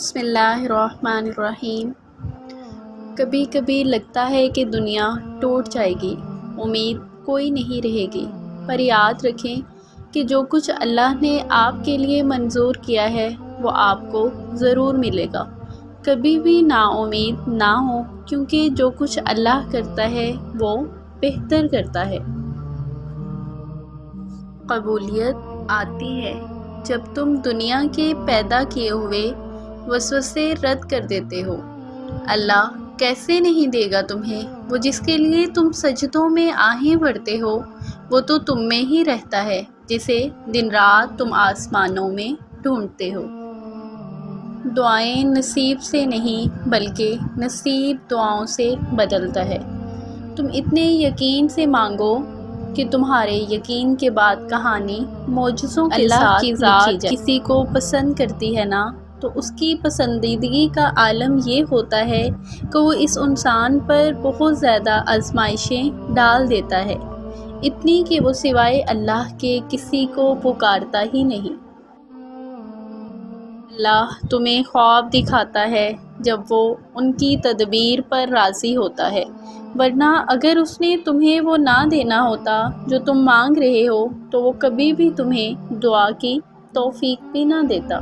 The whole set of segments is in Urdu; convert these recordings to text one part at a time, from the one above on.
بسم اللہ الرحمن الرحیم۔ کبھی کبھی لگتا ہے کہ دنیا ٹوٹ جائے گی، امید کوئی نہیں رہے گی، پر یاد رکھیں کہ جو کچھ اللہ نے آپ کے لیے منظور کیا ہے وہ آپ کو ضرور ملے گا۔ کبھی بھی نا امید نہ ہو، کیونکہ جو کچھ اللہ کرتا ہے وہ بہتر کرتا ہے۔ قبولیت آتی ہے جب تم دنیا کے پیدا کیے ہوئے وسوسے رد کر دیتے ہو۔ اللہ کیسے نہیں دے گا تمہیں؟ وہ جس کے لیے تم سجدوں میں آہیں بھرتے ہو وہ تو تم میں ہی رہتا ہے، جسے دن رات تم آسمانوں میں ڈھونڈتے ہو۔ دعائیں نصیب سے نہیں بلکہ نصیب دعاؤں سے بدلتا ہے۔ تم اتنے یقین سے مانگو کہ تمہارے یقین کے بعد کہانی معجزوں کے ساتھ اللہ کی ذات کسی کو پسند کرتی ہے نا، تو اس کی پسندیدگی کا عالم یہ ہوتا ہے کہ وہ اس انسان پر بہت زیادہ آزمائشیں ڈال دیتا ہے، اتنی کہ وہ سوائے اللہ کے کسی کو پکارتا ہی نہیں۔ اللہ تمہیں خواب دکھاتا ہے جب وہ ان کی تدبیر پر راضی ہوتا ہے، ورنہ اگر اس نے تمہیں وہ نہ دینا ہوتا جو تم مانگ رہے ہو تو وہ کبھی بھی تمہیں دعا کی توفیق بھی نہ دیتا۔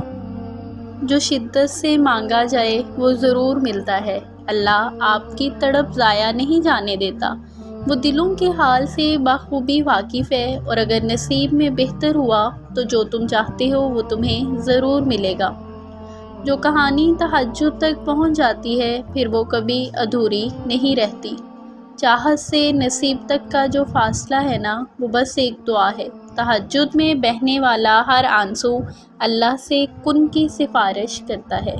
جو شدت سے مانگا جائے وہ ضرور ملتا ہے۔ اللہ آپ کی تڑپ ضائع نہیں جانے دیتا، وہ دلوں کے حال سے بخوبی واقف ہے، اور اگر نصیب میں بہتر ہوا تو جو تم چاہتے ہو وہ تمہیں ضرور ملے گا۔ جو کہانی تہجد تک پہنچ جاتی ہے پھر وہ کبھی ادھوری نہیں رہتی۔ چاہت سے نصیب تک کا جو فاصلہ ہے نا، وہ بس ایک دعا ہے۔ تہجد میں بہنے والا ہر آنسو اللہ سے کن کی سفارش کرتا ہے۔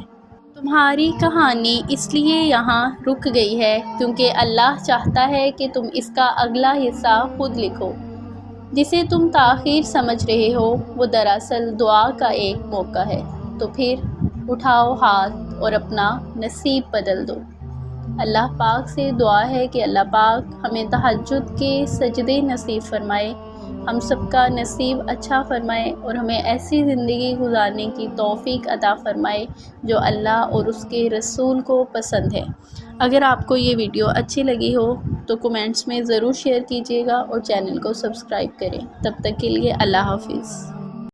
تمہاری کہانی اس لیے یہاں رک گئی ہے کیونکہ اللہ چاہتا ہے کہ تم اس کا اگلا حصہ خود لکھو۔ جسے تم تاخیر سمجھ رہے ہو وہ دراصل دعا کا ایک موقع ہے، تو پھر اٹھاؤ ہاتھ اور اپنا نصیب بدل دو۔ اللہ پاک سے دعا ہے کہ اللہ پاک ہمیں تہجد کے سجدے نصیب فرمائے، ہم سب کا نصیب اچھا فرمائے، اور ہمیں ایسی زندگی گزارنے کی توفیق عطا فرمائے جو اللہ اور اس کے رسول کو پسند ہے۔ اگر آپ کو یہ ویڈیو اچھی لگی ہو تو کمنٹس میں ضرور شیئر کیجیے گا اور چینل کو سبسکرائب کریں۔ تب تک کے لیے اللہ حافظ۔